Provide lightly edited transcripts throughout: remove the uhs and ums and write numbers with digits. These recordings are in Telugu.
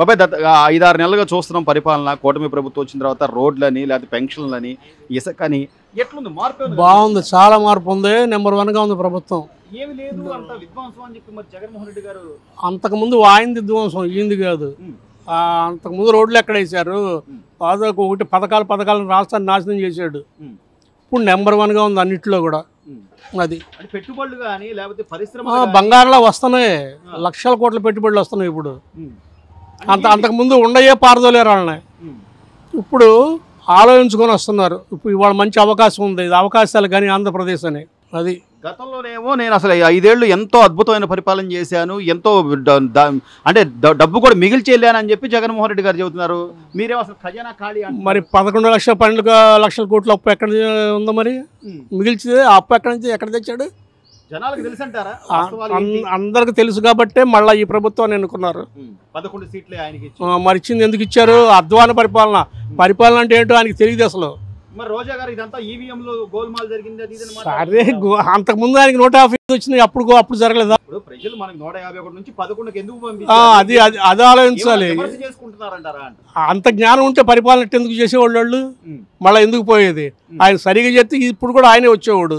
బాబాయ్ 5-6 నెలలుగా చూస్తున్నాం పరిపాలన. కూటమి ప్రభుత్వం వచ్చిన తర్వాత రోడ్లని లేకపోతే పెన్షన్లని ఇసుకని ఎట్లుంది మార్పు? బాగుంది, చాలా మార్పు ఉంది. నెంబర్ 1గా ఉంది ప్రభుత్వం. ఏమి లేదు అంత విధ్వంసం అని చెప్పి మరి జగన్మోహన్ రెడ్డి గారు అంతకుముందు ఆయింది విధ్వంసం, ఈంది కాదు. అంతకుముందు రోడ్లు ఎక్కడ వేశారు? ఒకటి పథకాలను రాష్ట్రాన్ని నాశనం చేశాడు. ఇప్పుడు నెంబర్ 1గా ఉంది అన్నింటిలో కూడా. అది పెట్టుబడులు కానీ లేకపోతే పరిశ్రమ బంగారంలో వస్తున్నాయి, లక్షల కోట్ల పెట్టుబడులు వస్తున్నాయి ఇప్పుడు. అంతకుముందు ఉండయే పారదోలేరు వాళ్ళని. ఇప్పుడు ఆలోచించుకొని వస్తున్నారు. ఇప్పుడు ఇవాళ మంచి అవకాశం ఉంది, ఇది అవకాశాలు కానీ ఆంధ్రప్రదేశ్ అని. అది గతంలోనేమో నేను అసలు 5 ఏళ్ళు ఎంతో అద్భుతమైన పరిపాలన చేశాను, ఎంతో అంటే డబ్బు కూడా మిగిల్చి వెళ్ళానని చెప్పి జగన్మోహన్ రెడ్డి గారు చెబుతున్నారు. మీరేమో అసలు ఖజానా ఖాళీ మరి 11 లక్షల 12 లక్షల కోట్ల అప్పు ఎక్కడ ఉందో? మరి మిగిల్చి ఆ అప్పు ఎక్కడ తెచ్చాడు? జనాలకు తెలుసు అంటారా? అందరికి తెలుసు కాబట్టే మళ్ళీ ఈ ప్రభుత్వాన్ని ఎన్నుకున్నారు. 11 సీట్లే ఆయనకి. మరి ఇచ్చింది ఎందుకు ఇచ్చారు? అధ్వాన పరిపాలన అంటే ఏంటో ఆయనకి తెలియదు అసలు. మరి రోజా గారు ఇదంతా ఈవీఎంలో గోల్మాల్ జరిగింది అది సరే, అంతకుముందు ఆయనకి 150 వచ్చినాయి, అప్పుడు జరగలేదా? ఇప్పుడు ప్రజలు మనకి 151 నుంచి 11కి ఎందుకు అది ఆలోచించాలి. చేసుకుంటున్నారంటారా? అంత జ్ఞానం ఉంటే పరిపాలన ఎందుకు చేసేవాళ్ళు? మళ్ళీ ఎందుకు పోయేది? ఆయన సరిగా చెప్తే ఇప్పుడు కూడా ఆయనే వచ్చేవాడు.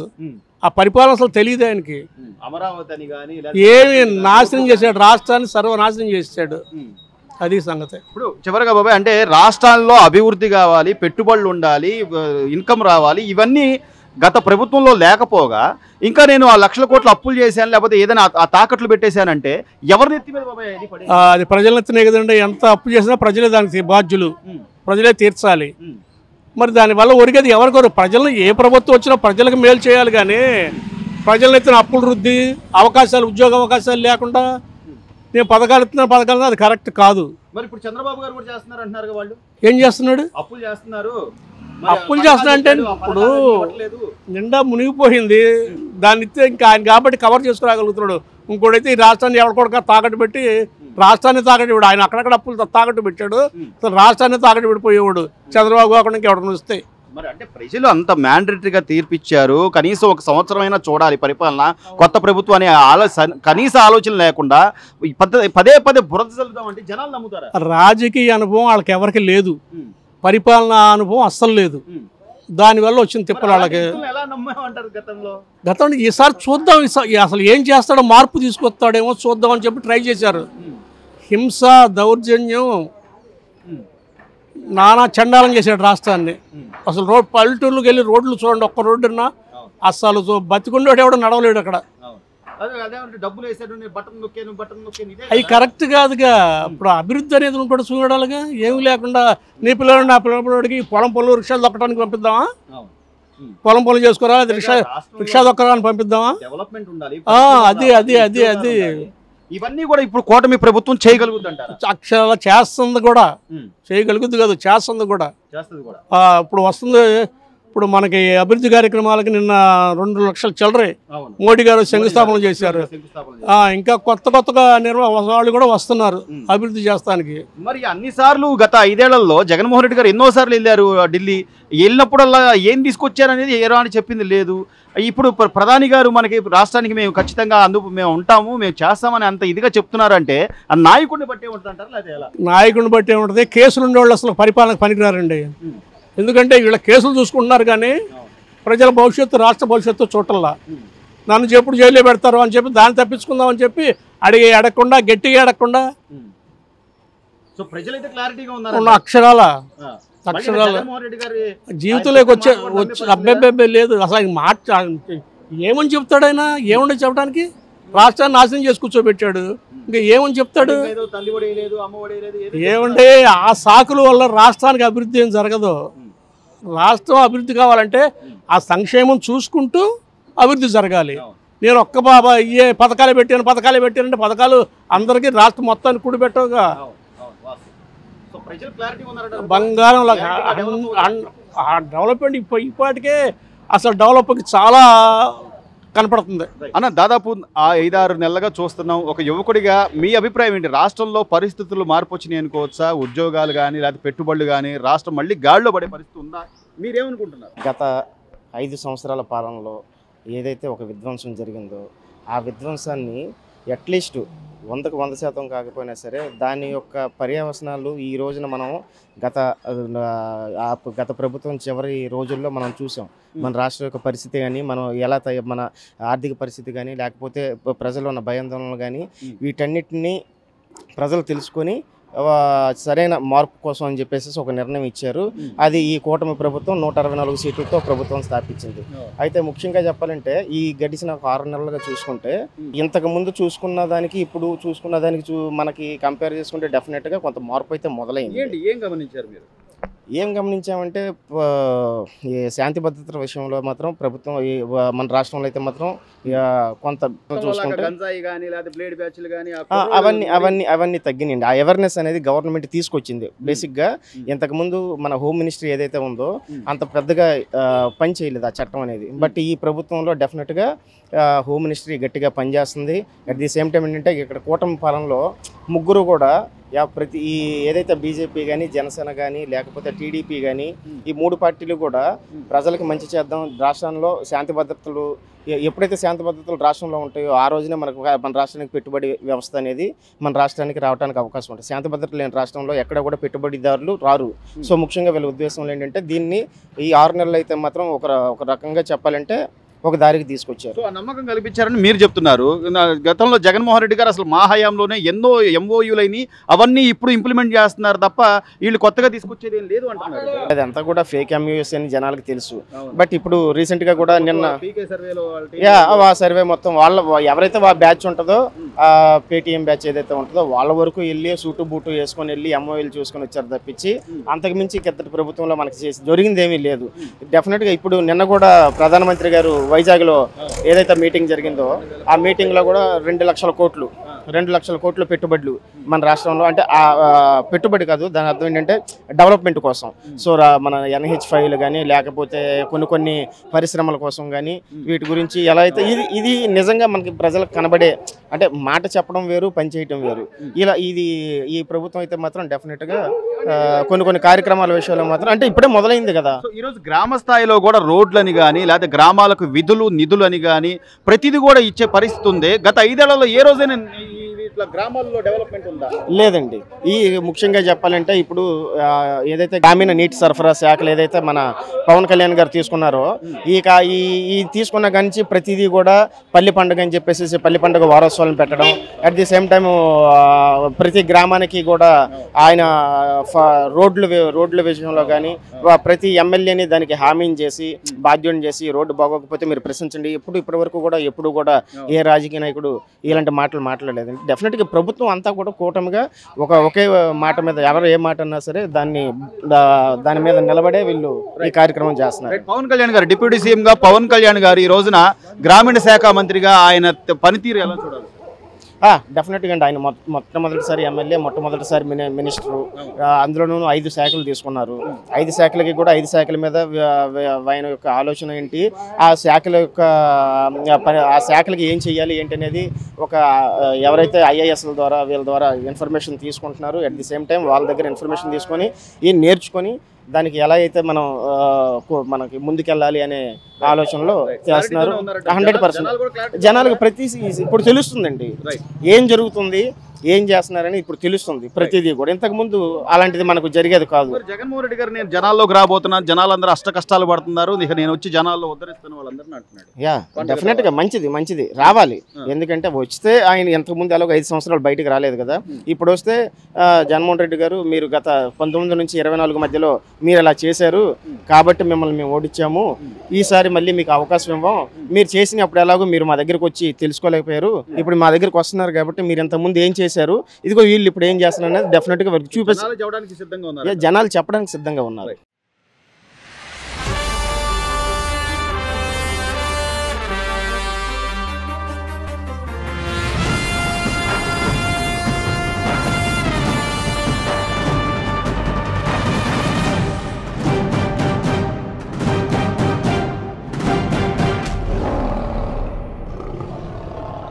ఆ పరిపాలన అసలు తెలియదు ఆయనకి. అమరావతి అని కానీ ఏమి నాశనం చేశాడు, రాష్ట్రాన్ని సర్వనాశనం చేశాడు. అది సంగతి. ఇప్పుడు చివరిగా బాబాయ్, అంటే రాష్ట్రాల్లో అభివృద్ధి కావాలి, పెట్టుబడులు ఉండాలి, ఇన్కమ్ రావాలి, ఇవన్నీ గత ప్రభుత్వంలో లేకపోగా ఇంకా నేను ఆ లక్షల కోట్లు అప్పులు చేశాను లేకపోతే ఏదైనా ఆ తాకట్లు పెట్టేశానంటే ఎవరి నెత్తి మీద బాబాయ్ అది? ప్రజల నెత్తినే కదండి. ఎంత అప్పు చేసినా ప్రజలే దానికి బాధ్యులు, ప్రజలే తీర్చాలి. మరి దానివల్ల ఒరిగేది ఎవరికొరు? ప్రజలను ఏ ప్రభుత్వం వచ్చినా ప్రజలకు మేలు చేయాలి. కానీ ప్రజల ఎత్తున అప్పులు రుద్ది ఉద్యోగ అవకాశాలు లేకుండా నేను పథకాలు అది కరెక్ట్ కాదు. మరి ఇప్పుడు చంద్రబాబు గారు కూడా చేస్తున్నారు అంటున్నారు. వాళ్ళు ఏం చేస్తున్నాడు? అప్పులు చేస్తున్నారు అంటే ఇప్పుడు నిండా మునిగిపోయింది, దాన్ని ఇస్తే ఇంకా ఆయన కాబట్టి కవర్ చేసుకురాగలుగుతున్నాడు. ఇంకోటైతే ఈ రాష్ట్రాన్ని ఎవరికొడక తాకట్టు పెట్టి రాష్ట్రాన్ని తాకట్టు పెట్టాడు. ఆయన అక్కడక్కడ అప్పులు తాకట్టు పెట్టాడు, రాష్ట్రాన్ని తాకట్టు పెట్టిపోయేవాడు. చంద్రబాబు కాకుండా ఇంకెవరిని వస్తే. మరి అంటే ప్రజలు అంత మ్యాండేటరీగా తీర్పిచ్చారు, కనీసం 1 సంవత్సరం అయినా చూడాలి పరిపాలన, కొత్త ప్రభుత్వం అనే కనీస ఆలోచన లేకుండా పదే బురద చల్లుదామంటే జనాలు నమ్ముతారా? రాజకీయ అనుభవం వాళ్ళకి ఎవరికి లేదు, పరిపాలన అనుభవం అస్సలు లేదు. దానివల్ల వచ్చిన తిప్పలు వాళ్ళకి. గతంలో ఈసారి చూద్దాం, అసలు ఏం చేస్తాడో, మార్పు తీసుకొస్తాడేమో చూద్దాం అని చెప్పి ట్రై చేశారు. హింస, దౌర్జన్యం, నానా చండాలం చేశాడు రాష్ట్రాన్ని. అసలు పల్లెటూర్లకు వెళ్ళి రోడ్లు చూడండి, ఒక్క రోడ్డున్నా అసలు బతికుండేవాడు ఎవడో నడవలేడు అక్కడ. అవి కరెక్ట్ కాదుగా. ఇప్పుడు అభివృద్ధి అనేది ఉంటాడు చూడాలిగా. ఏమి లేకుండా నీ పిల్లలు నా పిల్లడికి పొలం పనులు రిక్షాలు దొక్కడానికి పంపిద్దామా? పొలం పనులు చేసుకోరా, రిక్షా దొక్కడానికి పంపిద్దామా? అది ఇవన్నీ కూడా ఇప్పుడు కూటమి ప్రభుత్వం చేయగలుగుతుంది అంటారు. అక్షరాల చేస్తుంది కూడా, చేయగలుగుద్ది కాదు, చేస్తుంది కూడా. ఇప్పుడు వస్తుంది. ఇప్పుడు మనకి అభివృద్ధి కార్యక్రమాలకి నిన్న 2 లక్షల చిల్లరే మోడీ గారు శంకుస్థాపన చేశారు. ఇంకా కొత్తగా వాళ్ళు కూడా వస్తున్నారు అభివృద్ధి చేస్తానికి. మరి అన్నిసార్లు గత 5 ఏళ్లలో జగన్మోహన్ రెడ్డి గారు ఎన్నోసార్లు వెళ్ళారు ఢిల్లీ. వెళ్ళినప్పుడల్లా ఏం తీసుకొచ్చారనేది ఏరా అని చెప్పింది లేదు. ఇప్పుడు ప్రధాని గారు మనకి రాష్ట్రానికి మేము ఖచ్చితంగా మేము ఉంటాము, మేము చేస్తామని అంత ఇదిగా చెప్తున్నారంటే ఆ నాయకుడిని బట్టే ఉంటుందంటారా లేదా ఎలా? నాయకుడిని బట్టే ఉంటుంది. కేసులు ఉండేవాళ్ళు అసలు పరిపాలనకు పనికిరారండి. ఎందుకంటే వీళ్ళ కేసులు చూసుకుంటున్నారు కానీ ప్రజల భవిష్యత్తు, రాష్ట్ర భవిష్యత్తు చూడటంలా. నన్ను ఎప్పుడు జైల్లో పెడతారు అని చెప్పి దాన్ని తప్పించుకుందాం అని చెప్పి అడగకుండా గట్టిగా అడగకుండా అక్షరాల జీవితంలోకి వచ్చే అబ్బెబ్బెబ్బే లేదు అసలు. ఆయన ఏమని చెప్తాడు? ఆయన ఏముండే చెప్పడానికి? రాష్ట్రాన్ని నాశనం చేసి కూర్చోబెట్టాడు. ఇంకా ఏమని చెప్తాడు? ఏమంటే ఆ సాకుల వల్ల రాష్ట్రానికి అభివృద్ధి ఏం జరగదు. రాష్ట్రం అభివృద్ధి కావాలంటే ఆ సంక్షేమం చూసుకుంటూ అభివృద్ధి జరగాలి. నేను ఒక్క బాబా ఏ పథకాలు పెట్టానంటే పథకాలు అందరికీ రాష్ట్రం మొత్తాన్ని కూడిపెట్టవుగా. బంగారం డెవలప్మెంట్ ఇప్పటికే అసలు డెవలప్కి చాలా కనపడుతుంది అన్న. దాదాపు 5-6 నెలలుగా చూస్తున్నాం. ఒక యువకుడిగా మీ అభిప్రాయం ఏంటి? రాష్ట్రంలో పరిస్థితులు మార్పు వచ్చినాయి అనుకోవచ్చా? ఉద్యోగాలు కానీ లేకపోతే పెట్టుబడులు కానీ రాష్ట్రం మళ్ళీ గాడిలో పడే పరిస్థితి ఉందా? మీరేమనుకుంటున్నారు? గత 5 సంవత్సరాల పాలనలో ఏదైతే ఒక విధ్వంసం జరిగిందో ఆ విధ్వంసాన్ని అట్లీస్ట్ 100కు 100% కాకపోయినా సరే దాని యొక్క పర్యవసనాలు ఈ రోజున మనం గత గత ప్రభుత్వం చివరి రోజుల్లో మనం చూసాం. మన రాష్ట్రం యొక్క పరిస్థితి కానీ, మనం ఎలా మన ఆర్థిక పరిస్థితి కానీ, లేకపోతే ప్రజలు ఉన్న భయాందోళనలు కానీ, వీటన్నిటిని ప్రజలు తెలుసుకొని సరైన మార్పు కోసం అని చెప్పేసి ఒక నిర్ణయం ఇచ్చారు. అది ఈ కూటమి ప్రభుత్వం 164 సీట్లతో ప్రభుత్వం స్థాపించింది. అయితే ముఖ్యంగా చెప్పాలంటే ఈ గడిచిన 6 నెలలుగా చూసుకుంటే ఇంతకు ముందు చూసుకున్న దానికి ఇప్పుడు చూసుకున్న దానికి మనకి కంపేర్ చేసుకుంటే డెఫినెట్గా కొంత మార్పు అయితే మొదలైంది. ఏం గమనించారు మీరు? ఏం గమనించామంటే ఈ శాంతి భద్రతల విషయంలో మాత్రం ప్రభుత్వం మన రాష్ట్రంలో అయితే మాత్రం కొంత చూసుకుంటే అవన్నీ తగ్గినాయండి. ఆ అవేర్నెస్ అనేది గవర్నమెంట్ తీసుకొచ్చింది. బేసిక్గా ఇంతకుముందు మన హోమ్ మినిస్ట్రీ ఏదైతే ఉందో అంత పెద్దగా పని చేయలేదు ఆ చట్టం అనేది. బట్ ఈ ప్రభుత్వంలో డెఫినెట్గా హోమ్ మినిస్ట్రీ గట్టిగా పనిచేస్తుంది. అట్ ది సేమ్ టైం ఏంటంటే ఇక్కడ కూటమి పాలనలో ముగ్గురు కూడా ప్రతి ఈ ఏదైతే బీజేపీ కానీ, జనసేన కానీ, లేకపోతే టీడీపీ కానీ, ఈ 3 పార్టీలు కూడా ప్రజలకు మంచి చేద్దాం, రాష్ట్రంలో శాంతి భద్రతలు ఎప్పుడైతే శాంతి భద్రతలు రాష్ట్రంలో ఉంటాయో ఆ రోజునే మన రాష్ట్రానికి పెట్టుబడి వ్యవస్థ అనేది మన రాష్ట్రానికి రావడానికి అవకాశం ఉంటుంది. శాంతి భద్రతలు లేని రాష్ట్రంలో ఎక్కడ కూడా పెట్టుబడిదారులు రారు. సో ముఖ్యంగా వీళ్ళ ఉద్దేశంలో ఏంటంటే దీన్ని ఈ 6 నెలలు అయితే మాత్రం ఒక రకంగా చెప్పాలంటే ఒక దారికి తీసుకొచ్చారు. సో ఆ నమ్మకం కల్పించారని మీరు చెప్తున్నారు. గతంలో జగన్మోహన్ రెడ్డి గారు అసలు మా హయాంలోనే ఎన్నో ఎంఓయూలైని అవన్నీ ఇప్పుడు ఇంప్లిమెంట్ చేస్తున్నారు తప్ప వీళ్ళు కొత్తగా తీసుకొచ్చేది ఏం లేదు అంటున్నారు. అదంతా కూడా ఫేక్ ఎంయూఎస్ అని జనాలకు తెలుసు. బట్ ఇప్పుడు రీసెంట్గా కూడా నిన్న ఆ సర్వే మొత్తం ఎవరైతే బ్యాచ్ ఉంటుందో పేటీఎం బ్యాచ్ ఏదైతే ఉంటుందో వాళ్ళ వరకు వెళ్ళి సూటు బూటు వేసుకొని వెళ్ళి ఎంఓయూలు చూసుకొని వచ్చారు తప్పించి అంతకుమించి కిందటి ప్రభుత్వంలో మనకి జరిగింది ఏమీ లేదు. డెఫినెట్గా ఇప్పుడు నిన్న కూడా ప్రధానమంత్రి గారు వైజాగ్లో ఏదైతే మీటింగ్ జరిగిందో ఆ మీటింగ్లో కూడా 2 లక్షల కోట్లు పెట్టుబడులు మన రాష్ట్రంలో, అంటే పెట్టుబడి కాదు, దాని అర్థం ఏంటంటే డెవలప్మెంట్ కోసం. సో మన NH5 కానీ లేకపోతే కొన్ని పరిశ్రమల కోసం కానీ వీటి గురించి ఎలా అయితే ఇది నిజంగా మనకి ప్రజలకు కనబడే, అంటే మాట చెప్పడం వేరు, పని చేయటం వేరు. ఈ ప్రభుత్వం అయితే మాత్రం డెఫినెట్గా కొన్ని కార్యక్రమాల విషయంలో మాత్రం అంటే ఇప్పుడే మొదలైంది కదా. ఈరోజు గ్రామ స్థాయిలో కూడా రోడ్లని కానీ లేకపోతే గ్రామాలకు విధులు నిధులు అని కానీ ప్రతిదీ కూడా ఇచ్చే పరిస్థితి ఉంది. గత 5 ఏళ్లలో ఏ రోజైనా గ్రామాల్లో డెవలప్మెంట్ ఉందా? లేదండి. ముఖ్యంగా చెప్పాలంటే ఇప్పుడు ఏదైతే గ్రామీణ నీటి సరఫరా శాఖలు ఏదైతే మన పవన్ కళ్యాణ్ గారు తీసుకున్నారో ఈ తీసుకున్న కానీ ప్రతిదీ కూడా పల్లి పండుగ అని చెప్పేసి పల్లి పండుగ వారోత్సవాలను పెట్టడం, అట్ ది సేమ్ టైం ప్రతి గ్రామానికి కూడా ఆయన రోడ్ల విషయంలో కానీ ప్రతి ఎమ్మెల్యేని దానికి హామీని చేసి బాధ్యుని చేసి రోడ్డు బాగోకపోతే మీరు ప్రశ్నించండి. ఇప్పటి వరకు కూడా ఎప్పుడు కూడా ఏ రాజకీయ నాయకుడు ఇలాంటి మాటలు మాట్లాడలేదండి. డెఫినెట్గా ప్రభుత్వం అంతా కూడా కూటమిగా ఒకే మాట మీద ఎవరు ఏ మాట అన్నా సరే దాని మీద నిలబడే వీళ్ళు ఈ కార్యక్రమం చేస్తున్నారు. పవన్ కళ్యాణ్ గారు డిప్యూటీ సీఎం గా పవన్ కళ్యాణ్ గారు ఈ రోజున గ్రామీణ శాఖ మంత్రిగా ఆయన పనితీరు ఎలా చూడాలి? డెఫినెట్గా అండి. ఆయన మొట్టమొదటిసారి ఎమ్మెల్యే, మొట్టమొదటిసారి మినిస్టరు, అందులోనూ 5 శాఖలు తీసుకున్నారు. 5 శాఖలకి కూడా 5 శాఖల మీద ఆయన యొక్క ఆలోచన ఏంటి, ఆ శాఖలకి ఏం చెయ్యాలి ఏంటి అనేది ఎవరైతే ఐఏఎస్ల ద్వారా వీళ్ళ ద్వారా ఇన్ఫర్మేషన్ తీసుకుంటున్నారు, అట్ ది సేమ్ టైం వాళ్ళ దగ్గర ఇన్ఫర్మేషన్ తీసుకొని నేర్చుకొని దానికి ఎలా అయితే మనకి ముందుకెళ్ళాలి అనే ఆలోచనలో చేస్తున్నారు. 100% జనాలకు ఇప్పుడు తెలుస్తుందండి ఏం జరుగుతుంది, ఏం చేస్తున్నారని ఇప్పుడు తెలుస్తుంది ప్రతిదీ కూడా. ఇంతకు ముందు అలాంటిది మనకు జరిగేది కాదు. జగన్మోహన్ రెడ్డి గారు నేను జనాల్లోకి రాబోతున్నాను, జనాలందరూ అష్ట కష్టాలు పడుతున్నారు, నేను వచ్చి జనాల్లో ఉద్ధరిస్తాను వాళ్ళందరినీ అంటున్నాడు. డెఫినెట్గా మంచిది రావాలి. ఎందుకంటే వస్తే ఆయన ఇంతకు ముందు ఎలాగో 5 సంవత్సరాలు బయటకు రాలేదు కదా. ఇప్పుడు వస్తే జగన్మోహన్ రెడ్డి గారు మీరు గత 19 నుంచి 24 మధ్యలో మీరు ఇలా చేశారు కాబట్టి మిమ్మల్ని మేము ఓడించాము, ఈసారి మళ్ళీ మీకు అవకాశం ఇవ్వం, మీరు చేసినప్పుడు ఎలాగో మీరు మా దగ్గరకు వచ్చి తెలుసుకోలేకపోయారు, ఇప్పుడు మా దగ్గరకు వస్తున్నారు కాబట్టి మీరు ఇంతకుముందు ఏం చేశారు, ఇదిగో వీళ్ళు ఇప్పుడు ఏం చేస్తున్నారు అనేది డెఫినెట్గా చూపిస్తారు. జనాలు చెప్పడానికి సిద్ధంగా ఉన్నారు.